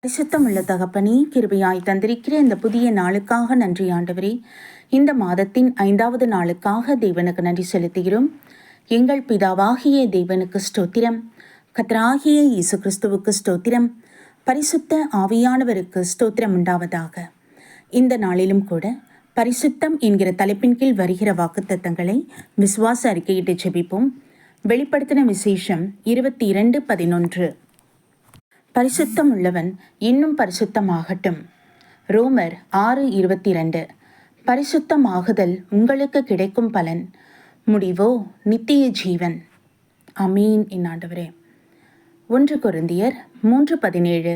பரிசுத்தமுள்ள தகப்பனே, கிருபையாய் தந்திருக்கிற இந்த புதிய நாளுக்காக நன்றி ஆண்டவரே. இந்த மாதத்தின் 5வது நாளுக்காக தேவனுக்கு நன்றி செலுத்துகிறோம். எங்கள் பிதாவாகிய தேவனுக்கு ஸ்தோத்திரம், கர்த்தராகிய இயேசு கிறிஸ்துவுக்கு ஸ்தோத்திரம், பரிசுத்த ஆவியானவருக்கு ஸ்தோத்திரம் உண்டாவதாக. இந்த நாளிலும் கூட பரிசுத்தம் என்கிற தலைப்பின் கீழ் வருகிற வாக்குத்தத்தங்களை விசுவாச அறிக்கையிட்டு ஜெபிப்போம். வெளிப்படுத்தின விசேஷம் 22:11. பரிசுத்தம் உள்ளவன் இன்னும் பரிசுத்தமாகட்டும். ரோமர் 6:22. பரிசுத்தமாகுதல் உங்களுக்கு கிடைக்கும் பலன், முடிவோ நித்திய ஜீவன். அமீன். ஆண்டவரே. 1 கொரிந்தியர் 3:17.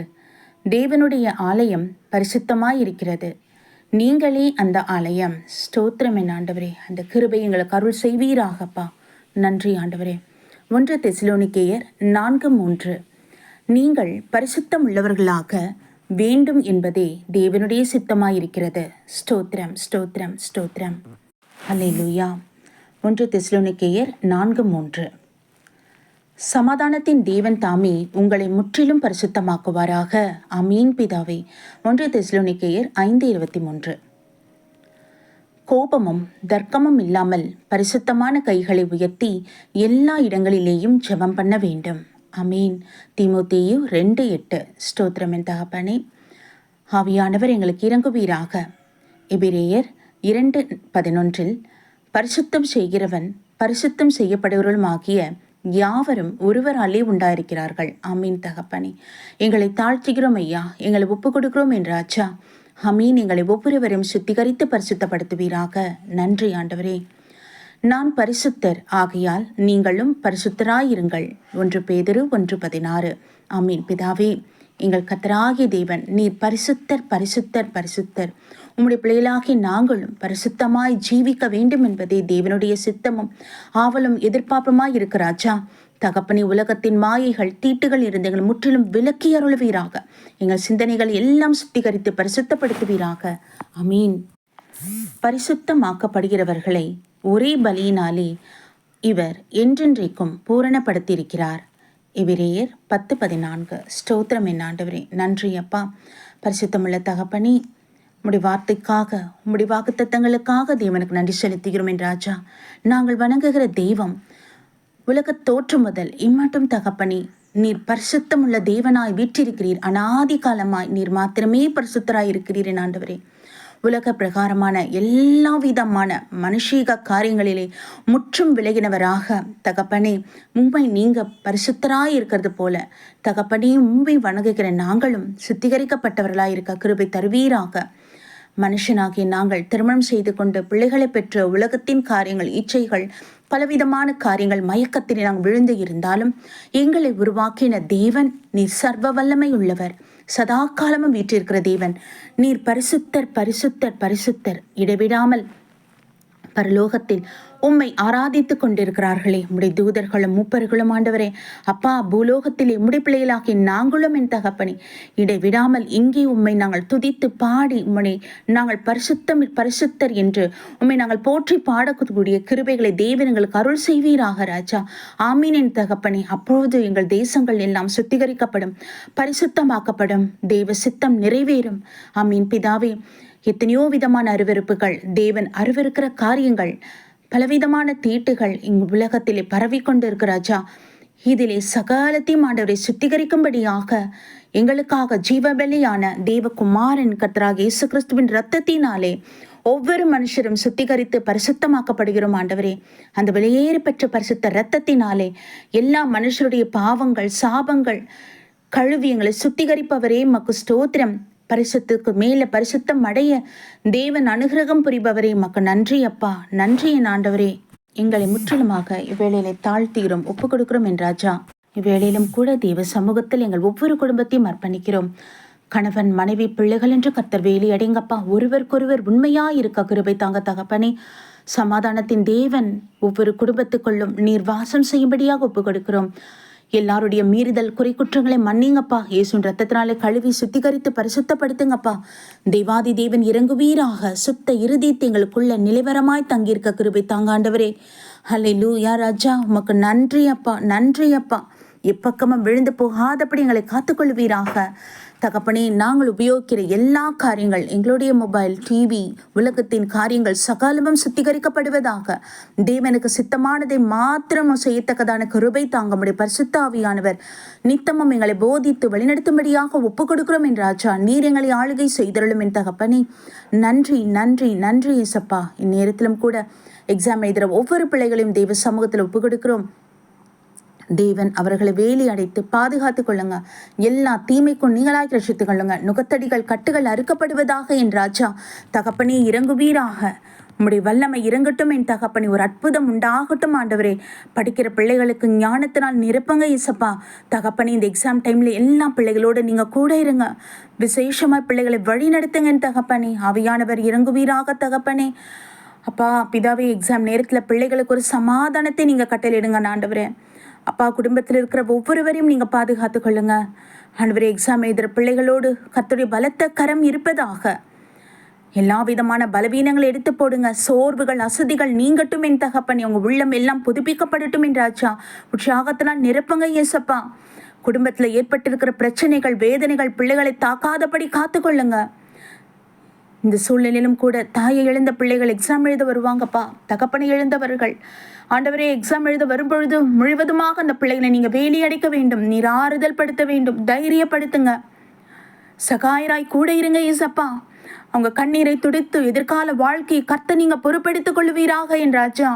தேவனுடைய ஆலயம் பரிசுத்தமாயிருக்கிறது, நீங்களே அந்த ஆலயம். ஸ்தோத்திரம் ஆண்டவரே. அந்த கிருபை எங்களுக்கு அருள் செய்வீராகப்பா. நன்றி ஆண்டவரே. 1 தெசலோனிக்கேயர் 4:3. நீங்கள் பரிசுத்தம் உள்ளவர்களாக வேண்டும் என்பதே தேவனுடைய சித்தமாயிருக்கிறது. ஸ்தோத்திரம் ஸ்தோத்திரம் ஸ்தோத்திரம். அல்லேலூயா. 1 தெசலோனிக்கேயர் 4:3. சமாதானத்தின் தேவன் தாமே உங்களை முற்றிலும் பரிசுத்தமாக்குவாராக. அமீன் பிதாவே. 1 தெசலோனிக்கேயர் 5:23. கோபமும் தர்க்கமும் இல்லாமல் பரிசுத்தமான கைகளை உயர்த்தி எல்லா இடங்களிலேயும் ஜெபம் பண்ண வேண்டும். அமீன். தீமோத்தேயு 2:8. ஸ்தோத்திரம் என் தகப்பனே. ஆவியானவர் எங்களுக்கு இறங்குவீராக. எபிரேயர் 2:11. பரிசுத்தம் செய்கிறவன் பரிசுத்தம் செய்யப்படுவர்களும் ஆகிய யாவரும் ஒருவராலே உண்டாயிருக்கிறார்கள். அமீன் தகப்பனே. எங்களை தாழ்த்துகிறோம் ஐயா, எங்களை ஒப்பு கொடுக்கிறோம் என்றாச்சா. அமீன். எங்களை ஒவ்வொருவரையும் சுத்திகரித்து பரிசுத்தப்படுத்துவீராக. நன்றி ஆண்டவரே. நான் பரிசுத்தர் ஆகையால் நீங்களும் பரிசுத்தராயிருங்கள். 1 பேதுரு 1:16. ஆமீன் பிதாவே. எங்கள் கர்த்தராகிய தேவன், நீர் பரிசுத்தர் பரிசுத்தர் பரிசுத்தர். உம்முடைய பிள்ளைகளாகி நாங்களும் பரிசுத்தமாய் ஜீவிக்க வேண்டும் என்பதே தேவனுடைய சித்தமும் ஆவலும் எதிர்பார்ப்புமாய் இருக்கிறாச்சா. தகப்பனி, உலகத்தின் மாயைகள் தீட்டுகள் இருந்து எங்கள் முற்றிலும் விலக்கி அருள்வீராக. எங்கள் சிந்தனைகள் எல்லாம் சுத்திகரித்து பரிசுத்தப்படுத்துவீராக. அமீன். பரிசுத்தமாக்கப்படுகிறவர்களை ஒரே பலியினாலே இவர் என்றென்றைக்கும் பூரணப்படுத்தியிருக்கிறார். எபிரேயர் 10:14. ஸ்தோத்திரம் என் ஆண்டவரே. நன்றி அப்பா. பரிசுத்தமுள்ள தகப்பனே, உம்முடைய வார்த்தைக்காக உம்முடைய வாக்குத்தத்தங்களுக்காக தேவனுக்கு நன்றி செலுத்துகிறோம் என் ராஜா. நாங்கள் வணங்குகிற தெய்வம் உலக தோற்றம் முதல் இம்மட்டும் தகப்பனே, நீர் பரிசுத்தமுள்ள தேவனாய் வீற்றிருக்கிறீர். அநாதி காலமாய் நீர் மாத்திரமே பரிசுத்தராய் இருக்கிறீர் என் ஆண்டவரே. உலக பிரகாரமான எல்லா விதமான மனுஷீக காரியங்களிலே முற்றும் விலகினவராக தகப்பனே, உம்மை நீங்க பரிசுத்தராய் இருக்கிறது போல தகப்பனே, உம்மை வணங்குகிற நாங்களும் சுத்திகரிக்கப்பட்டவர்களாய் இருக்க கிருபை தருவீராக. மனுஷனாகிய நாங்கள் திருமணம் செய்து கொண்டு பிள்ளைகளை பெற்ற உலகத்தின் காரியங்கள், இச்சைகள், பலவிதமான காரியங்கள் மயக்கத்தில் நாங்கள் விழுந்து இருந்தாலும் எங்களை உருவாக்கின தேவன் நீர் சர்வ வல்லமை உள்ளவர், சதா காலமும் வீற்றிருக்கிற தேவன். நீர் பரிசுத்தர் பரிசுத்தர் பரிசுத்தர். இடைவிடாமல் பரலோகத்தில் உம்மை ஆராதித்து கொண்டிருக்கிறார்களே உம்முடைய தூதர்களும் மூப்பர்களும். ஆண்டவரே அப்பா, பூலோகத்திலே உம்முடைய பிள்ளைகளாகி நாங்களும் என் தகப்பனே இடைவிடாமல் இங்கே உம்மை நாங்கள் துதித்து பாடி உம்மை நாங்கள் பரிசுத்தர் என்று உம்மை நாங்கள் போற்றி பாடக்கூடிய கிருபைகளை தேவன் எங்களுக்கு அருள் செய்வீராக ராஜா. ஆமீன் என் தகப்பனே. அப்பொழுது எங்கள் தேசங்கள் எல்லாம் சுத்திகரிக்கப்படும், பரிசுத்தமாக்கப்படும், தேவ சித்தம் நிறைவேறும். ஆமீன் பிதாவே. எத்தனையோ விதமான அருவருப்புகள், தேவன் அருவருக்கிற காரியங்கள், பலவிதமான தீட்டுகள் இங்கு உலகத்திலே பரவி கொண்டு இருக்கிறாச்சா. இதிலே சகலத்தையும் ஆண்டவரை சுத்திகரிக்கும்படியாக எங்களுக்காக ஜீவபலியான தேவகுமாரன் கர்த்தராகிய இயேசு கிறிஸ்துவின் இரத்தத்தினாலே ஒவ்வொரு மனுஷரும் சுத்திகரித்து பரிசுத்தமாக்கப்படுகிறோம் ஆண்டவரே. அந்த வெளியேறி பெற்ற பரிசுத்த இரத்தத்தினாலே எல்லா மனுஷருடைய பாவங்கள், சாபங்கள் கழுவி எங்களை சுத்திகரிப்பவரே மக்கு ஸ்தோத்திரம். பரிசுத்துக்கு மேல பரிசுத்தம் அடைய தேவன் அனுகிரகம் புரிபவரே மக்கு நன்றி அப்பா. நன்றி என் ஆண்டவரே. எங்களை முற்றிலுமாக இவ்வேளையில தாழ்த்துகிறோம், ஒப்பு கொடுக்கிறோம் என் ராஜா. இவ்வேளையிலும் கூட தேவ சமூகத்தில் எங்கள் ஒவ்வொரு குடும்பத்தையும் அர்ப்பணிக்கிறோம். கணவன், மனைவி, பிள்ளைகள் என்று கர்த்தர் வேலி அடைங்கப்பா. ஒருவருக்கொருவர் உண்மையாயிருக்க கிருபை தாங்க தகப்பனே. சமாதானத்தின் தேவன் ஒவ்வொரு குடும்பத்துக்குள்ளும் நீர் வாசம் செய்யும்படியாக ஒப்பு கொடுக்கிறோம். எல்லாருடைய மீறுதல் குறை குற்றங்களை மன்னிங்கப்பா. இயேசுவின் ரத்தத்தினாலே கழுவி சுத்திகரித்து பரிசுத்தப்படுத்துங்கப்பா. தேவாதி தேவன் இறங்குவீராக. சுத்த இருதயத்தை எங்களுக்குள்ள நிலைவரமாய் தங்கியிருக்க கிருபை தாங்காண்டவரே. ஹல்லேலூயா ராஜா, உமக்கு நன்றி அப்பா, நன்றி அப்பா. எப்பக்கமும் விழுந்து போகாதபடி எங்களை காத்துக்கொள்வீராக. தகப்பனே, நாங்கள் உபயோகிக்கிற எல்லா காரியங்கள், எங்களுடைய மொபைல், டிவி, உலகத்தின் காரியங்கள் சகலமும் சுத்திகரிக்கப்படுவதாக. தேவனுக்கு சித்தமானதை மாத்திரம் செய்யத்தக்கதான கிருபை தாங்க முடியும். பரிசுத்த ஆவியானவர் நித்தமும் எங்களை போதித்து வழிநடத்தும்படியாக ஒப்புக் கொடுக்கிறோம் என் ராஜா. நீர் எங்களை ஆளுகை செய்தருளும் என் தகப்பனே. நன்றி நன்றி நன்றி இயேசப்பா. இந்நேரத்திலும் கூட எக்ஸாம் எழுதுகிற ஒவ்வொரு பிள்ளைகளையும் தெய்வ சமூகத்தில் ஒப்புக் கொடுக்கிறோம். தேவன் அவர்களை வேலி அடைத்து பாதுகாத்துக் கொள்ளுங்க. எல்லா தீமைக்கும் நீங்களாய் ரட்சித்துக் கொள்ளுங்க. நுகத்தடிகள் கட்டுகள் அறுக்கப்படுவதாக என் ராஜா. தகப்பனே, இறங்குவீராக. உம்முடைய வல்லமை இறங்கட்டும் என் தகப்பனே. ஒரு அற்புதம் உண்டாகட்டும் ஆண்டவரே. படிக்கிற பிள்ளைகளுக்கு ஞானத்தினால் நிரப்புங்க இயேசப்பா. தகப்பனே, இந்த எக்ஸாம் டைம்ல எல்லா பிள்ளைகளோடு நீங்க கூட இருங்க. விசேஷமா பிள்ளைகளை வழி நடத்துங்க என் தகப்பனே. ஆவியானவர் இறங்குவீராக தகப்பனே. அப்பா பிதாவே, எக்ஸாம் நேரத்தில் பிள்ளைகளுக்கு ஒரு சமாதானத்தை நீங்க கட்டளையிடுங்க ஆண்டவரே. அப்பா, குடும்பத்தில் இருக்கிற ஒவ்வொருவரையும் நீங்க பாதுகாத்து கொள்ளுங்க ஆண்டவரே. எக்ஸாம் எழுதுகிற பிள்ளைகளோடு கர்த்தருடைய பலத்த கரம் இருப்பதாக. எல்லா விதமான பலவீனங்களை எடுத்து போடுங்க. சோர்வுகள் அசதிகள் நீங்கட்டும் என் தகப்பனே. உங்க உள்ளம் எல்லாம் புதுப்பிக்கப்படட்டும் என் ராஜா. உற்சாகத்தினால் நிரப்புங்க இயேசப்பா. குடும்பத்தில் ஏற்பட்டிருக்கிற பிரச்சனைகள், வேதனைகள் பிள்ளைகளை தாக்காதபடி காத்துக்கொள்ளுங்க. இந்த சூழ்நிலையிலும் கூட தாயை இழந்த பிள்ளைகள் எக்ஸாம் எழுத வருவாங்கப்பா. தகப்பனை இழந்தவர்கள் ஆண்டவரே எக்ஸாம் எழுத வரும்பொழுது முழுவதுமாக அந்த பிள்ளைகளை நீங்க வேலி அடைக்க வேண்டும். நீர் ஆறுதல் படுத்த வேண்டும். தைரியப்படுத்துங்க. சகாயராய் கூட இருங்க இயேசப்பா. அவங்க கண்ணீரை துடைத்து எதிர்கால வாழ்க்கையை கர்த்த நீங்க பொறுப்பெடுத்துக் கொள்வீராக என் ராஜா.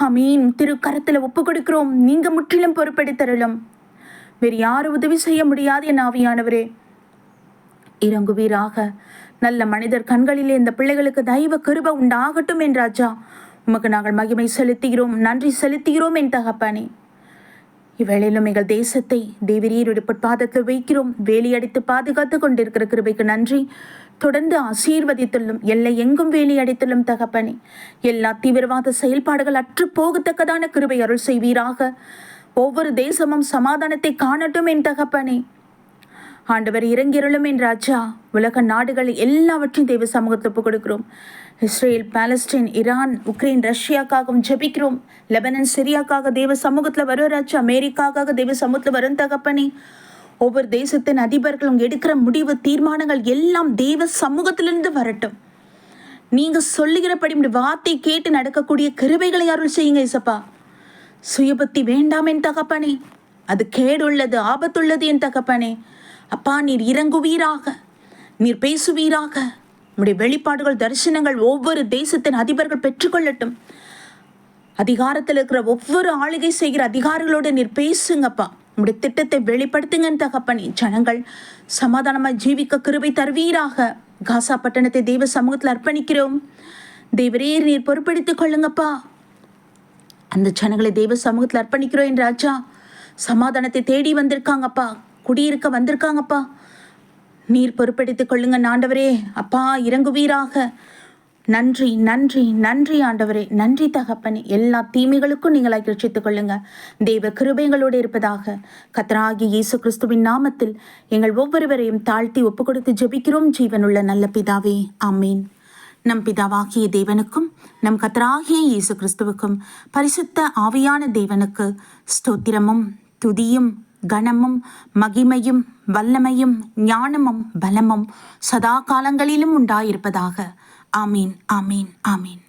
ஆமீன். திரு கரத்துல ஒப்பு கொடுக்கிறோம். நீங்க முற்றிலும் பொறுப்பெடுத்தருளும். வேறு யாரும் உதவி செய்ய முடியாது என் ஆவியானவரே. இறங்குவீராக. நல்ல மனிதர் கண்களிலே இந்த பிள்ளைகளுக்கு தெய்வ கிருபை உண்டாகட்டும் என் ராஜா. உமக்கு நாங்கள் மகிமை செலுத்துகிறோம், நன்றி செலுத்துகிறோம் என் தகப்பனே. இவ்வேளையிலும் எங்கள் தேசத்தை தேவரீருடைய பொற்பாதத்தில் வைக்கிறோம். வேலியடித்து பாதுகாத்து கொண்டிருக்கிற கிருபைக்கு நன்றி. தொடர்ந்து ஆசீர்வதித்துள்ளும், எல்லை எங்கும் வேலி அடித்துள்ளும் தகப்பனே. எல்லா தீவிரவாத செயல்பாடுகள் அற்று போகத்தக்கதான கிருபை அருள் செய்வீராக. ஒவ்வொரு தேசமும் சமாதானத்தை காணட்டும் என் தகப்பனே. ஆண்டவர் இறங்கிருளும் என் ராஜா. உலக நாடுகள் எல்லாவற்றையும் தெய்வ சமூகத்தில் ஒப்புக் கொடுக்கிறோம். இஸ்ரேல், பாலஸ்தீன், ஈரான், உக்ரைன், ரஷ்யாக்காகவும் ஜெபிக்கிறோம். லெபனன், சிரியாக்காக தெய்வ சமூகத்தில் வரும் ராஜா. அமெரிக்காக்காக தெய்வ சமூகத்தில் வரும் தகப்பனே. ஒவ்வொரு தேசத்தின் அதிபர்களும் எடுக்கிற முடிவு, தீர்மானங்கள் எல்லாம் தெய்வ சமூகத்திலிருந்து வரட்டும். நீங்க சொல்லுகிறபடி வார்த்தை கேட்டு நடக்கக்கூடிய கிருபைகளை அருள் செய்யுங்க இசப்பா. சுயபக்தி வேண்டாம் என் தகப்பனே. அது கேடுள்ளது, ஆபத்துள்ளது என் தகப்பனே. அப்பா, நீர் இறங்குவீராக. நீர் பேசுவீராக. உம்முடைய வெளிப்பாடுகள், தரிசனங்கள் ஒவ்வொரு தேசத்தின் அதிபர்கள் பெற்றுக்கொள்ளட்டும். அதிகாரத்தில் இருக்கிற ஒவ்வொரு ஆளுகை செய்கிற அதிகாரிகளோடு நீர் பேசுங்கப்பா. உம்முடைய திட்டத்தை வெளிப்படுத்துங்கன்னு தகப்பனே. ஜனங்கள் சமாதானமாய் ஜீவிக்க கிருபை தருவீராக. காசா பட்டணத்தை தெய்வ சமூகத்தில் அர்ப்பணிக்கிறோம். தேவரே, நீர் பொறுப்பெடுத்துக் கொள்ளுங்கப்பா. அந்த ஜனங்களை தெய்வ சமூகத்தில் அர்ப்பணிக்கிறோம் என் ராஜா. சமாதானத்தை தேடி வந்திருக்காங்கப்பா, குடியிருக்க வந்திருக்காங்கப்பா. நீர் பொறுப்பெடுத்துக் கொள்ளுங்க ஆண்டவரே. அப்பா, இறங்குவீராக. நன்றி நன்றி நன்றி ஆண்டவரே. நன்றி தகப்பனே. எல்லா தீமைகளுக்கும் நீங்களாய் ரட்சித்துக் கொள்ளுங்க. தெய்வ கிருபைகளோடு இருப்பதாக. கர்த்தராகிய இயேசு கிறிஸ்துவின் நாமத்தில் எங்கள் ஒவ்வொருவரையும் தாழ்த்தி ஒப்பு கொடுத்து ஜெபிக்கிறோம் ஜீவனுள்ள நல்ல பிதாவே, ஆமீன். நம் பிதாவாகிய தேவனுக்கும் நம் கர்த்தராகிய இயேசு கிறிஸ்துவுக்கும் பரிசுத்த ஆவியான தேவனுக்கு ஸ்தோத்திரமும் துதியும் கனமும் மகிமையும் வல்லமையும் ஞானமும் பலமும் சதா காலங்களிலும் உண்டாயிருப்பதாக. ஆமீன், ஆமீன், ஆமீன்.